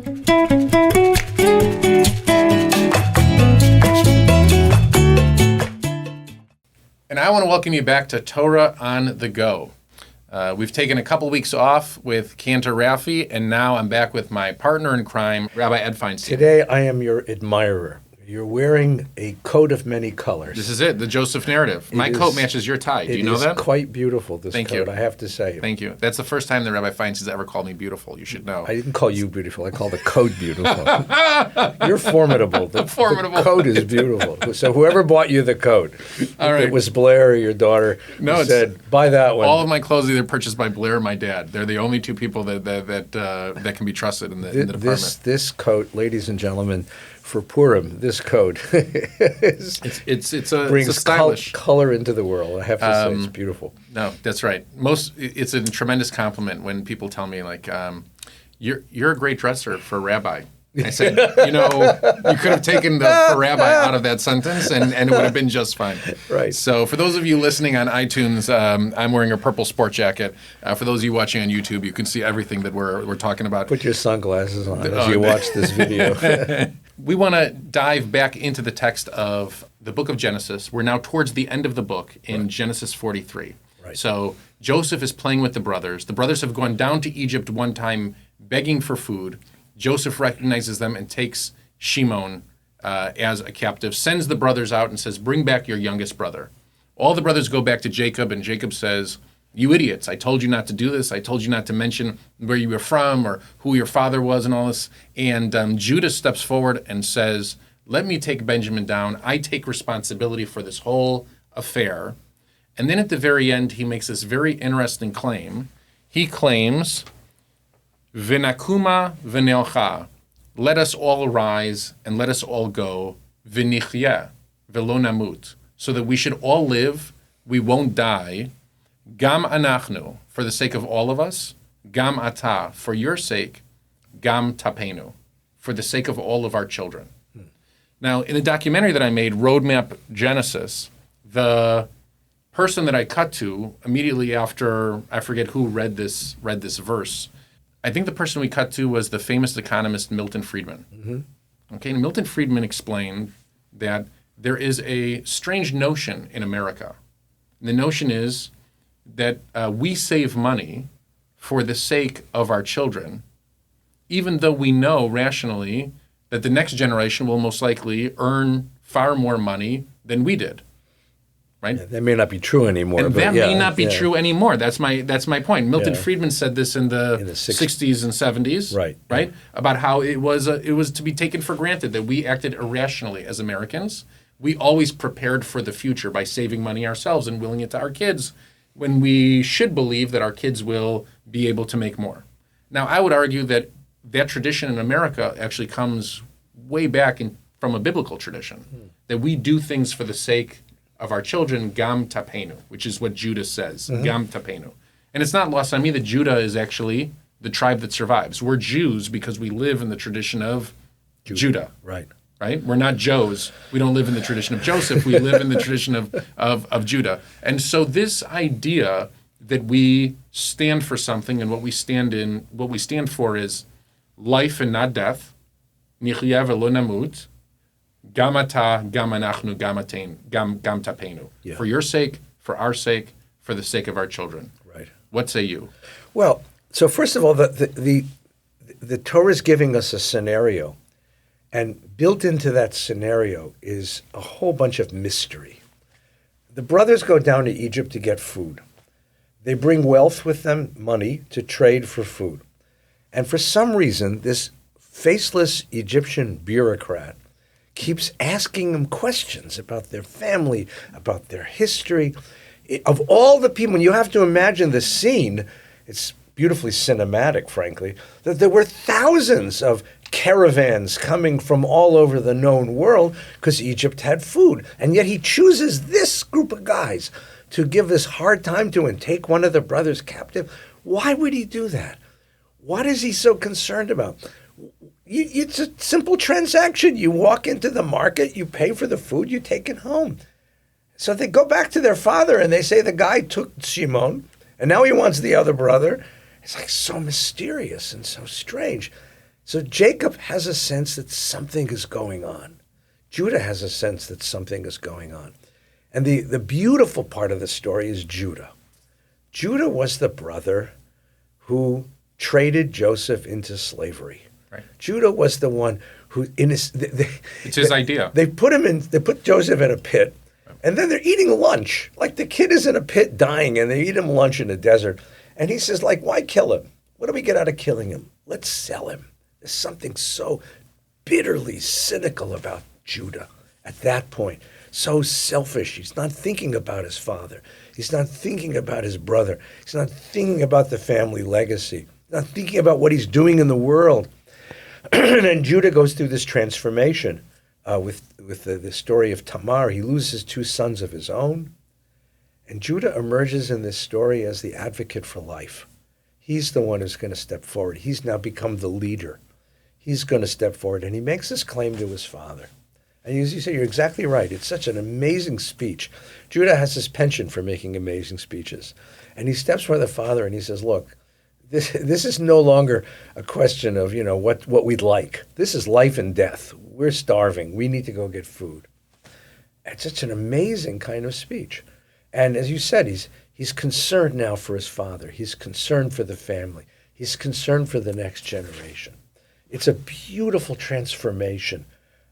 And I want to welcome you back to Torah on the Go. We've taken a couple weeks off with Cantor Raffi, and now I'm back with my partner in crime, Rabbi Ed Feinstein. Today I am your admirer. You're wearing a coat of many colors. This is it, the Joseph narrative. My coat matches your tie. Do you know that? It is quite beautiful, this Thank coat, you. I have to say. Thank you. That's the first time that Rabbi Feinstein's ever called me beautiful. You should know. I didn't call you beautiful. I called the coat beautiful. You're formidable. The coat is beautiful. So whoever bought you the coat, All right. it was Blair or your daughter, who said, buy that one. All of my clothes either purchased by Blair or my dad. They're the only two people that can be trusted in the department. This coat, ladies and gentlemen, for Purim, this coat brings stylish color into the world. I have to say, it's beautiful. No, that's right. It's a tremendous compliment when people tell me, like, you're a great dresser for a rabbi. I said, you could have taken the for rabbi out of that sentence and it would have been just fine. Right. So for those of you listening on iTunes, I'm wearing a purple sport jacket. For those of you watching on YouTube, you can see everything that we're talking about. Put your sunglasses on as you watch this video. We want to dive back into the text of the book of Genesis. We're now towards the end of the book in Genesis 43. Right. So Joseph is playing with the brothers. The brothers have gone down to Egypt one time begging for food. Joseph recognizes them and takes Shimon as a captive, sends the brothers out and says, bring back your youngest brother. All the brothers go back to Jacob, and Jacob says, you idiots, I told you not to do this. I told you not to mention where you were from or who your father was and all this. And Judah steps forward and says, let me take Benjamin down. I take responsibility for this whole affair. And then at the very end, he makes this very interesting claim. He claims, V'nakuma v'ne'elcha, let us all arise and let us all go, v'nichyeh v'lo namut, so that we should all live, we won't die, gam anachnu, for the sake of all of us, gam ata, for your sake, gam tapenu, for the sake of all of our children. Now, in a documentary that I made, Roadmap Genesis, the person that I cut to immediately after, I forget who read this verse, I think the person we cut to was the famous economist Milton Friedman. Mm-hmm. Okay, and Milton Friedman explained that there is a strange notion in America. And the notion is that we save money for the sake of our children, even though we know rationally that the next generation will most likely earn far more money than we did. Right? Yeah, that may not be true anymore. And that may not be true anymore. That's my point. Milton Yeah. Friedman said this in the 60s and 70s. Right. Right? About how it was to be taken for granted that we acted irrationally as Americans. We always prepared for the future by saving money ourselves and willing it to our kids when we should believe that our kids will be able to make more. Now, I would argue that tradition in America actually comes way back from a biblical tradition, that we do things for the sake of our children, gam tapenu, which is what Judah says, gam tapenu. And it's not lost on me that Judah is actually the tribe that survives. We're Jews because we live in the tradition of Judah. Right. We're not Joes. We don't live in the tradition of Joseph. We live in the tradition of Judah. And so this idea that we stand for something and what we stand for is life and not death, nichyeh v'lo namut, gam ata, gam anachnu, gam tapenu. Yeah. For your sake, for our sake, for the sake of our children. Right. What say you? Well, so first of all, the Torah is giving us a scenario, and built into that scenario is a whole bunch of mystery. The brothers go down to Egypt to get food. They bring wealth with them, money, to trade for food. And for some reason, this faceless Egyptian bureaucrat keeps asking them questions about their family, about their history. Of all the people, and you have to imagine the scene, it's beautifully cinematic, frankly, that there were thousands of caravans coming from all over the known world because Egypt had food. And yet he chooses this group of guys to give this hard time to and take one of the brothers captive. Why would he do that? What is he so concerned about? It's a simple transaction. You walk into the market, you pay for the food, you take it home. So they go back to their father and they say the guy took Shimon and now he wants the other brother. It's like so mysterious and so strange. So Jacob has a sense that something is going on. Judah has a sense that something is going on. And the beautiful part of the story is Judah. Judah was the brother who traded Joseph into slavery. Right. Judah was the one who, it's his idea. They put Joseph in a pit, and then they're eating lunch. Like the kid is in a pit dying, and they eat him lunch in the desert. And he says, like, why kill him? What do we get out of killing him? Let's sell him. There's something so bitterly cynical about Judah at that point. So selfish. He's not thinking about his father. He's not thinking about his brother. He's not thinking about the family legacy. He's not thinking about what he's doing in the world. And Judah goes through this transformation with the story of Tamar. He loses 2 sons of his own. And Judah emerges in this story as the advocate for life. He's the one who's going to step forward. He's now become the leader. He's going to step forward, and he makes this claim to his father. And as you say, you're exactly right. It's such an amazing speech. Judah has this penchant for making amazing speeches. And he steps before the father and he says, look, this is no longer a question of, what we'd like. This is life and death. We're starving. We need to go get food. It's such an amazing kind of speech. And as you said, he's concerned now for his father. He's concerned for the family. He's concerned for the next generation. It's a beautiful transformation.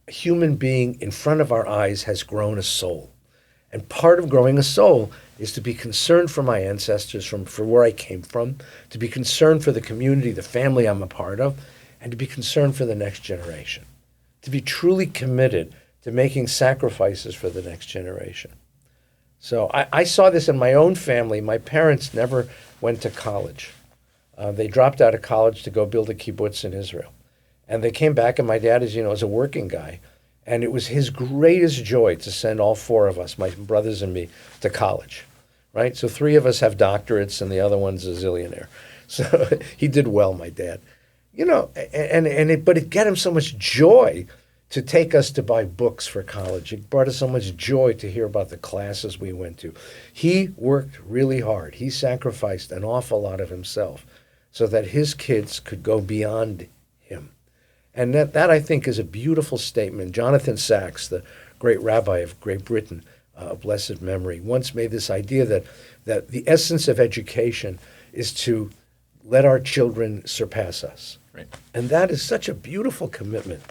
A human being in front of our eyes has grown a soul. And part of growing a soul is to be concerned for my ancestors, for where I came from, to be concerned for the community, the family I'm a part of, and to be concerned for the next generation. To be truly committed to making sacrifices for the next generation. So I saw this in my own family. My parents never went to college. They dropped out of college to go build a kibbutz in Israel. And they came back, and my dad is a working guy. And it was his greatest joy to send all 4 of us, my brothers and me, to college, right? So 3 of us have doctorates, and the other one's a zillionaire. So he did well, my dad. But it got him so much joy to take us to buy books for college. It brought us so much joy to hear about the classes we went to. He worked really hard. He sacrificed an awful lot of himself so that his kids could go beyond him. And that I think is a beautiful statement. Jonathan Sacks, the great rabbi of Great Britain, of blessed memory, once made this idea that the essence of education is to let our children surpass us. Right. And that is such a beautiful commitment.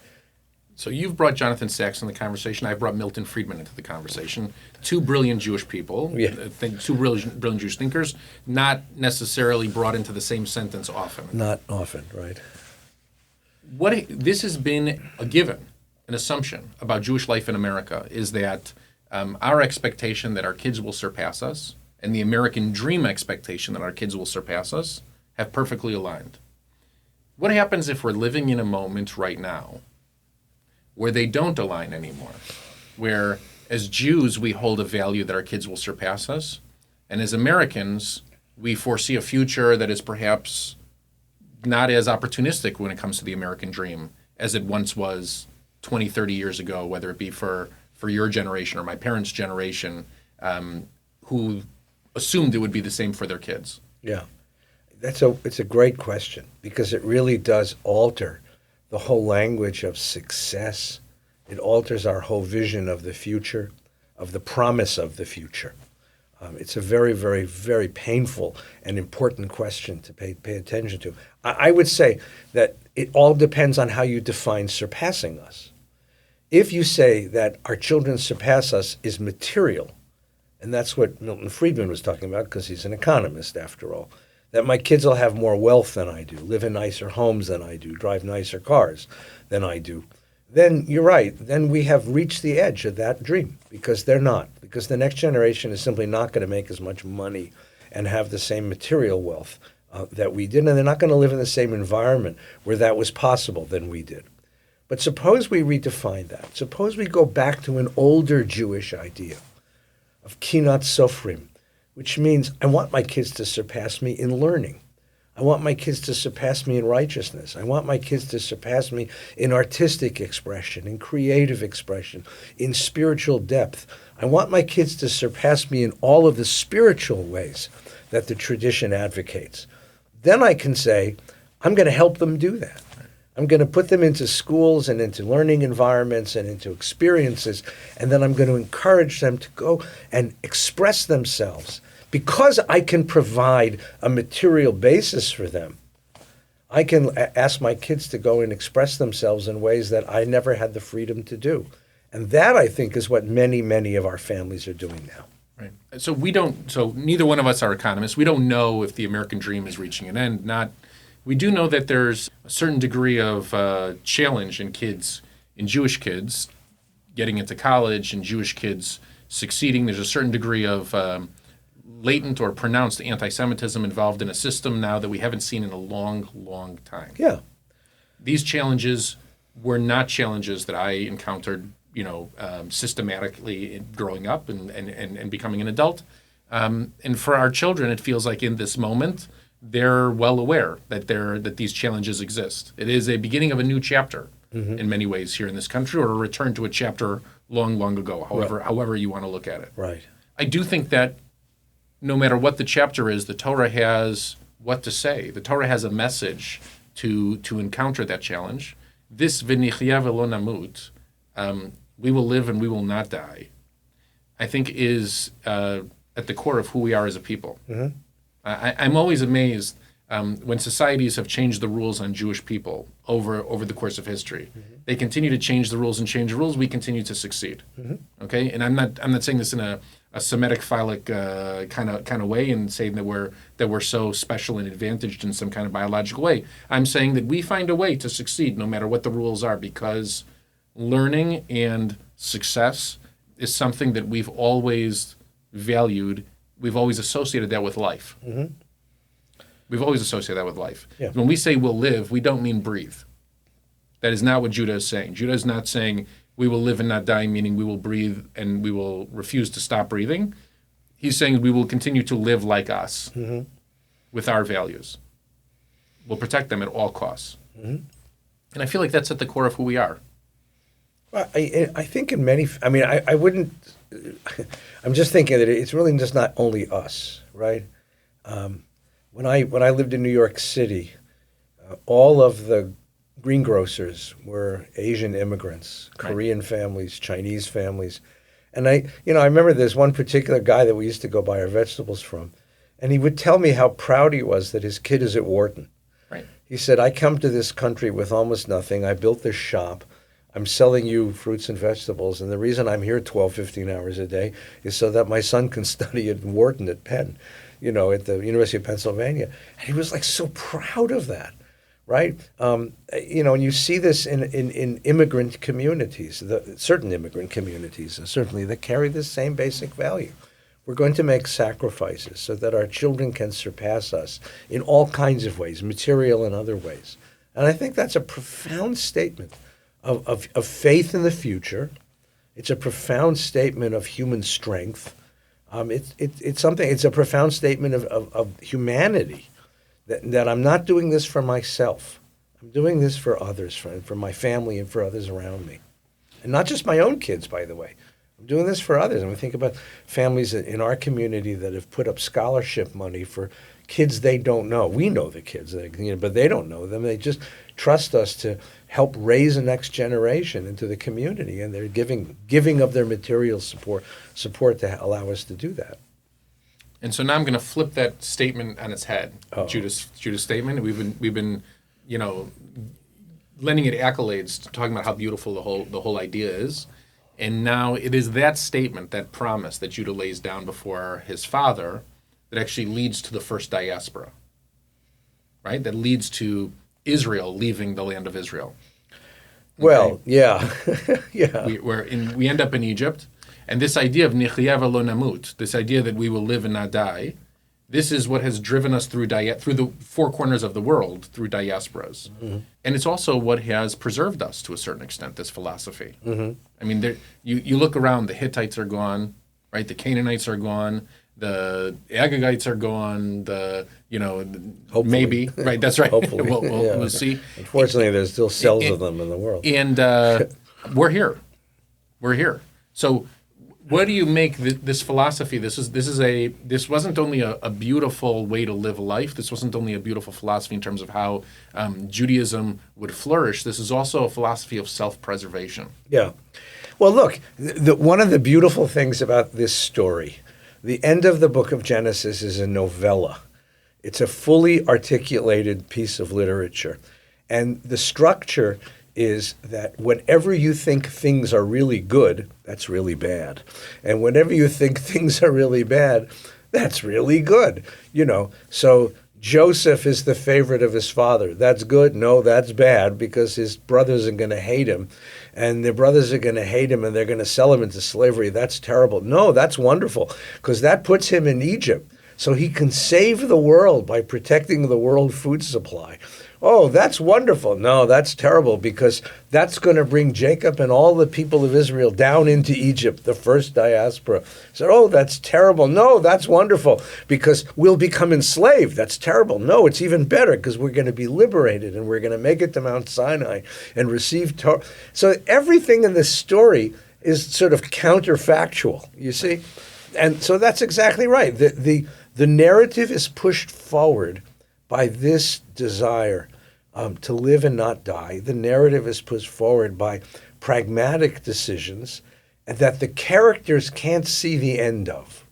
So you've brought Jonathan Sacks in the conversation. I've brought Milton Friedman into the conversation. 2 brilliant Jewish people, 2 brilliant Jewish thinkers, not necessarily brought into the same sentence often. Not often, right. This has been a given, an assumption about Jewish life in America, is that our expectation that our kids will surpass us and the American dream expectation that our kids will surpass us have perfectly aligned. What happens if we're living in a moment right now where they don't align anymore, where as Jews we hold a value that our kids will surpass us, and as Americans we foresee a future that is perhaps not as opportunistic when it comes to the American dream as it once was 20, 30 years ago, whether it be for your generation or my parents' generation, who assumed it would be the same for their kids? Yeah, it's a great question, because it really does alter the whole language of success. It alters our whole vision of the future, of the promise of the future. It's a very, very, very painful and important question to pay attention to. I would say that it all depends on how you define surpassing us. If you say that our children surpass us is material, and that's what Milton Friedman was talking about, because he's an economist after all, that my kids will have more wealth than I do, live in nicer homes than I do, drive nicer cars than I do, then you're right. Then we have reached the edge of that dream, because they're not. Because the next generation is simply not going to make as much money and have the same material wealth that we did, and they're not going to live in the same environment where that was possible than we did. But suppose we redefine that. Suppose we go back to an older Jewish idea of kinat sofrim, which means I want my kids to surpass me in learning. I want my kids to surpass me in righteousness. I want my kids to surpass me in artistic expression, in creative expression, in spiritual depth. I want my kids to surpass me in all of the spiritual ways that the tradition advocates. Then I can say, I'm going to help them do that. I'm going to put them into schools and into learning environments and into experiences, and then I'm going to encourage them to go and express themselves. Because I can provide a material basis for them, I can ask my kids to go and express themselves in ways that I never had the freedom to do. And that, I think, is what many, many of our families are doing now. Right. So neither one of us are economists. We don't know if the American dream is reaching an end. We do know that there's a certain degree of challenge in Jewish kids, getting into college, and Jewish kids succeeding. There's a certain degree of latent or pronounced anti-Semitism involved in a system now that we haven't seen in a long, long time. Yeah. These challenges were not challenges that I encountered, systematically growing up and becoming an adult. And for our children, it feels like in this moment, they're well aware that these challenges exist. It is a beginning of a new chapter in many ways here in this country, or a return to a chapter long, long ago, however you want to look at it. Right. I do think that no matter what the chapter is, the Torah has what to say. The Torah has a message to encounter that challenge. This v'nichya v'lo namut, we will live and we will not die, I think is at the core of who we are as a people. Mm-hmm. I'm always amazed when societies have changed the rules on Jewish people over the course of history. Mm-hmm. They continue to change the rules and change the rules. We continue to succeed. Mm-hmm. Okay, and I'm not saying this in a Semitic phallic kind of way and saying that we're so special and advantaged in some kind of biological way. I'm saying that we find a way to succeed no matter what the rules are, because learning and success is something that we've always valued. We've always associated that with life. Mm-hmm. We've always associated that with life. Yeah. When we say we'll live, we don't mean breathe. That is not what Judah is saying. Judah is not saying we will live and not die, meaning we will breathe and we will refuse to stop breathing. He's saying we will continue to live like us with our values. We'll protect them at all costs. Mm-hmm. And I feel like that's at the core of who we are. Well, I think in many, I wouldn't, I'm just thinking that it's really just not only us, right? When I lived in New York City, all of the greengrocers were Asian immigrants, Korean families, Chinese families. And I remember there's one particular guy that we used to go buy our vegetables from, and he would tell me how proud he was that his kid is at Wharton. Right. He said, I come to this country with almost nothing. I built this shop. I'm selling you fruits and vegetables, and the reason I'm here 12, 15 hours a day is so that my son can study at Wharton at Penn, at the University of Pennsylvania. And he was like so proud of that, right? And you see this in immigrant communities, certain immigrant communities, certainly, that carry the same basic value. We're going to make sacrifices so that our children can surpass us in all kinds of ways, material and other ways. And I think that's a profound statement of faith in the future. It's a profound statement of human strength. It's a profound statement of humanity, that I'm not doing this for myself. I'm doing this for others, for my family and for others around me. And not just my own kids, by the way. I'm doing this for others. And we think about families in our community that have put up scholarship money for kids they don't know. We know the kids, but they don't know them. They just trust us to help raise the next generation into the community, and they're giving of their material support to allow us to do that. And so now I'm going to flip that statement on its head. Judah's statement. We've been, lending it accolades, talking about how beautiful the whole idea is, and now it is that statement, that promise that Judah lays down before his father, that actually leads to the first diaspora, right? That leads to Israel leaving the land of Israel. Okay? Well, yeah, yeah. We end up in Egypt, and this idea of nichya v'lo namut, this idea that we will live and not die, this is what has driven us through the four corners of the world, through diasporas. Mm-hmm. And it's also what has preserved us to a certain extent, this philosophy. Mm-hmm. I mean, you look around, the Hittites are gone, right? The Canaanites are gone. The Agagites are gone. Maybe, right? That's right. Hopefully. We'll see. Unfortunately, there's still cells of them in the world. And we're here. So What do you make this philosophy? This wasn't only a beautiful way to live life. This wasn't only a beautiful philosophy in terms of how Judaism would flourish. This is also a philosophy of self-preservation. Yeah. Well, look, one of the beautiful things about this story, the end of the book of Genesis is a novella. It's a fully articulated piece of literature. And the structure is that whenever you think things are really good, that's really bad. And whenever you think things are really bad, that's really good. So Joseph is the favorite of his father. That's good? No, that's bad, because his brothers are going to hate him. And their brothers are going to hate him, and they're going to sell him into slavery. That's terrible. No, that's wonderful, because that puts him in Egypt. So he can save the world by protecting the world food supply. Oh, that's wonderful. No, that's terrible, because that's going to bring Jacob and all the people of Israel down into Egypt, the first diaspora. So, oh, that's terrible. No, that's wonderful, because we'll become enslaved. That's terrible. No, it's even better, because we're going to be liberated, and we're going to make it to Mount Sinai and receive Torah. So everything in this story is sort of counterfactual, you see? And so that's exactly right. The narrative is pushed forward by this desire to live and not die. The narrative is pushed forward by pragmatic decisions that the characters can't see the end of.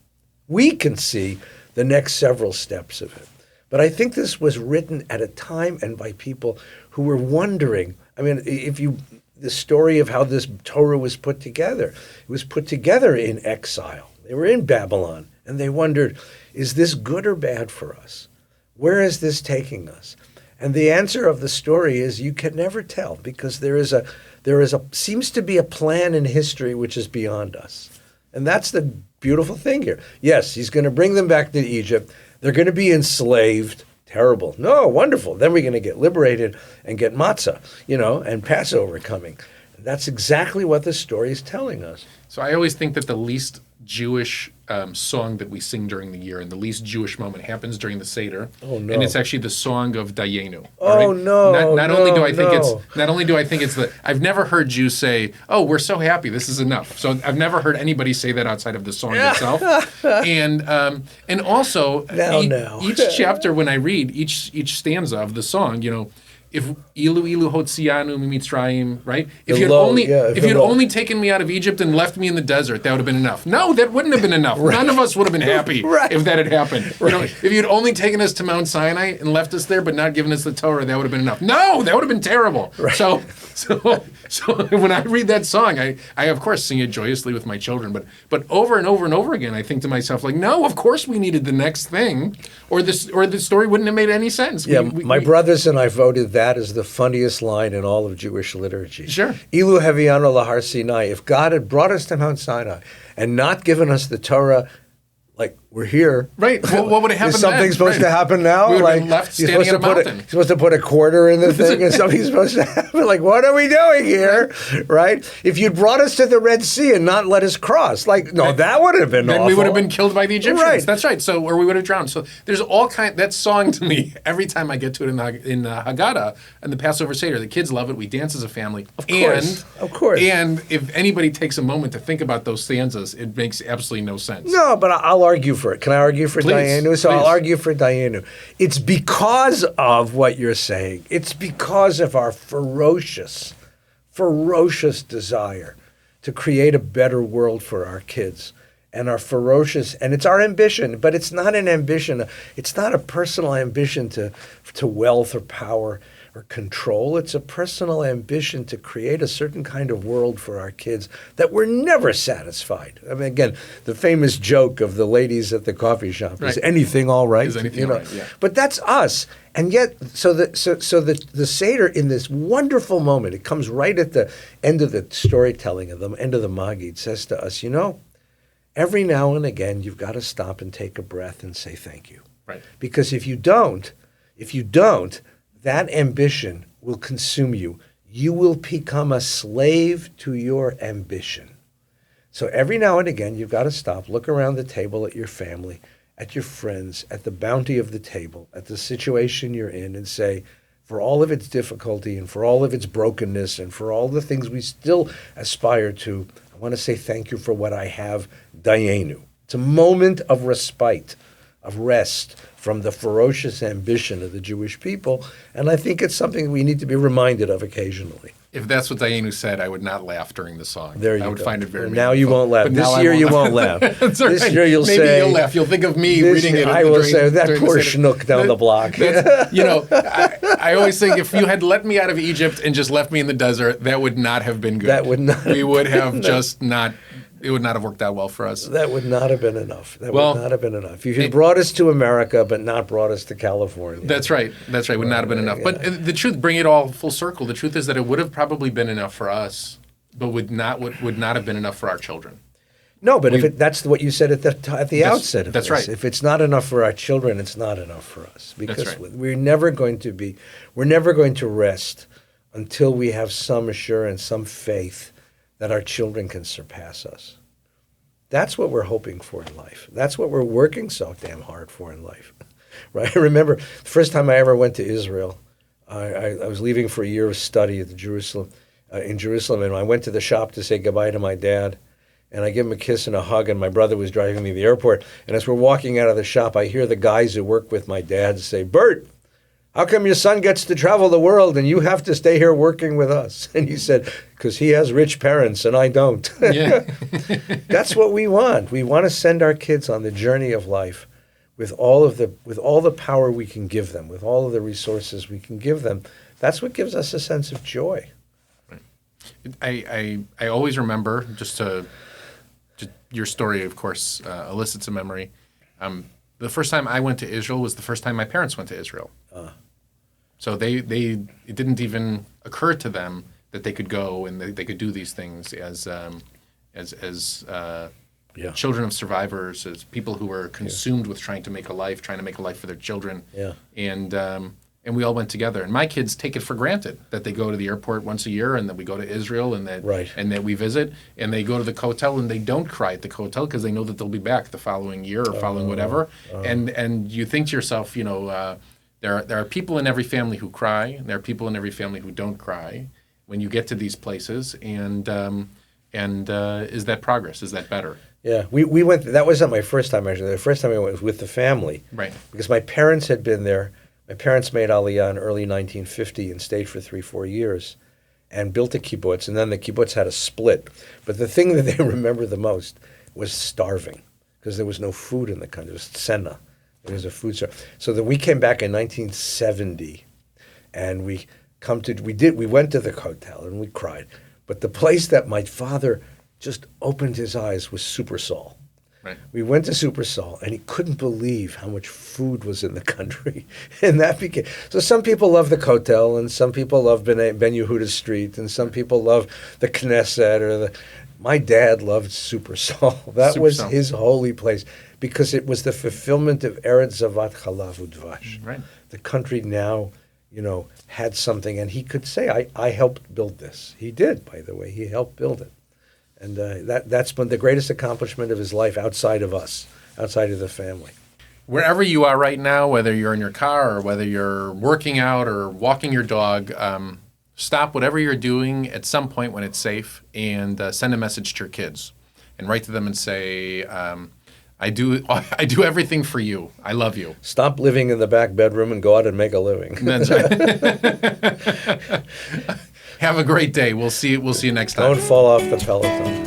We can see the next several steps of it. But I think this was written at a time and by people who were wondering. I mean, the story of how this Torah was put together, it was put together in exile. They were in Babylon, and they wondered, is this good or bad for us? Where is this taking us? And the answer of the story is you can never tell, because there seems to be a plan in history which is beyond us. And that's the beautiful thing here. Yes, he's going to bring them back to Egypt. They're going to be enslaved. Terrible. No, wonderful. Then we're going to get liberated and get matzah, and Passover coming. That's exactly what the story is telling us. So I always think that the least Jewish song that we sing during the year and the least Jewish moment happens during the Seder. Oh, no. And it's actually the song of Dayenu. Oh, right? no. Not only do I think it's I've never heard Jews say, "Oh, we're so happy, this is enough." So I've never heard anybody say that outside of the song itself. And also each chapter, when I read each stanza of the song, if Ilu Hotzianu Mimitzrayim, right? If you'd only taken me out of Egypt and left me in the desert, that would have been enough. No, that wouldn't have been enough. Right. None of us would have been happy if that had happened. Right. If you'd only taken us to Mount Sinai and left us there, but not given us the Torah, that would have been enough. No, that would have been terrible. Right. So when I read that song, I of course sing it joyously with my children, but over and over and over again, I think to myself, like, no, of course we needed the next thing, or the story wouldn't have made any sense. Yeah, my brothers and I voted that is the funniest line in all of Jewish liturgy. Sure. Ilu hevianu lahar Sinai. If God had brought us to Mount Sinai and not given us the Torah, like, we're here. Right. Well, what would have happened Is something supposed to happen now? We would have been left standing at a mountain. You're supposed to put a quarter in the thing and something's supposed to happen. Like, what are we doing here? Right? If you'd brought us to the Red Sea and not let us cross, that would have been awful. Then we would have been killed by the Egyptians. Right. That's right. So, or we would have drowned. So there's that song to me, every time I get to it in Haggadah and the Passover Seder, the kids love it. We dance as a family. Of course. And if anybody takes a moment to think about those stanzas, it makes absolutely no sense. No, but I'll argue for it. Can I argue for Dayenu? So I'll argue for Dayenu. It's because of what you're saying. It's because of our ferocious desire to create a better world for our kids. And it's our ambition, but it's not an ambition. It's not a personal ambition to wealth or power or control. It's a personal ambition to create a certain kind of world for our kids that we're never satisfied. I mean, again, the famous joke of the ladies at the coffee shop, is anything all right? Is anything all right, yeah. But that's us. And yet, so the Seder, in this wonderful moment, it comes right at the end of the storytelling, of the end of the Magid, says to us, every now and again, you've got to stop and take a breath and say thank you. Right. Because if you don't, that ambition will consume you. You will become a slave to your ambition. So every now and again, you've got to stop, look around the table at your family, at your friends, at the bounty of the table, at the situation you're in, and say, for all of its difficulty and for all of its brokenness and for all the things we still aspire to, I want to say thank you for what I have, Dayenu. It's a moment of respite, of rest from the ferocious ambition of the Jewish people, and I think it's something we need to be reminded of occasionally. If that's what Dayenu said, I would not laugh during the song. There you go. I would find it very Now you meaningful. won't laugh. But This now I year you won't laugh. That's all This right. year you'll Maybe say... you'll laugh. You'll think of me reading it. I will say, that during poor the Seder. schnook down the block. I always think if you had let me out of Egypt and just left me in the desert, that would not have been good. That would not. We would have just not. It would not have worked out well for us. That would not have been enough. Would not have been enough. You brought us to America, but not brought us to California. That's right. That's right. Would not have been enough. But the truth, bring it all full circle. The truth is that it would have probably been enough for us, but would not have been enough for our children. No, but that's what you said at the outset of that's this. right. If it's not enough for our children, it's not enough for us. Because That's right. we're never going to rest until we have some assurance, some faith that our children can surpass us. That's what we're hoping for in life. That's what we're working so damn hard for in life. Right? I remember the first time I ever went to Israel, I was leaving for a year of study in Jerusalem, and I went to the shop to say goodbye to my dad. And I give him a kiss and a hug, and my brother was driving me to the airport. And as we're walking out of the shop, I hear the guys who work with my dad say, "Bert, how come your son gets to travel the world and you have to stay here working with us?" And he said, "Because he has rich parents and I don't." Yeah. That's what we want. We want to send our kids on the journey of life with all the power we can give them, with all of the resources we can give them. That's what gives us a sense of joy. I always remember, just your story, of course, elicits a memory. The first time I went to Israel was the first time my parents went to Israel. So it didn't even occur to them that they could go and they could do these things as children of survivors, as people who were consumed with trying to make a life for their children. Yeah. And we all went together. And my kids take it for granted that they go to the airport once a year and that we go to Israel and that we visit. And they go to the Kotel and they don't cry at the Kotel because they know that they'll be back the following year or following whatever. And you think to yourself, there are people in every family who cry. And there are people in every family who don't cry when you get to these places. And is that progress? Is that better? Yeah, we went. That wasn't my first time, actually. The first time I went was with the family. Right. Because my parents had been there. My parents made Aliyah in early 1950 and stayed for 3-4 years and built a kibbutz, and then the kibbutz had a split. But the thing that they remember the most was starving because there was no food in the country. It was tsena. There was a food starve. So then we came back in 1970, and we went to the hotel and we cried. But the place that my father just opened his eyes was Super Sol. Right. We went to Super Sol, and he couldn't believe how much food was in the country. And that became... So some people love the Kotel, and some people love Ben Yehuda Street, and some people love the Knesset. My dad loved Super Sol. That was his holy place, because it was the fulfillment of Eretz Zavat Chalav Udvash. Right. The country now, had something, and he could say, I helped build this. He did, by the way. He helped build it. And that's been the greatest accomplishment of his life outside of us, outside of the family. Wherever you are right now, whether you're in your car or whether you're working out or walking your dog, stop whatever you're doing at some point when it's safe and send a message to your kids and write to them and say, I do everything for you. I love you. Stop living in the back bedroom and go out and make a living. That's right. Have a great day. We'll see you next time. Don't fall off the Peloton.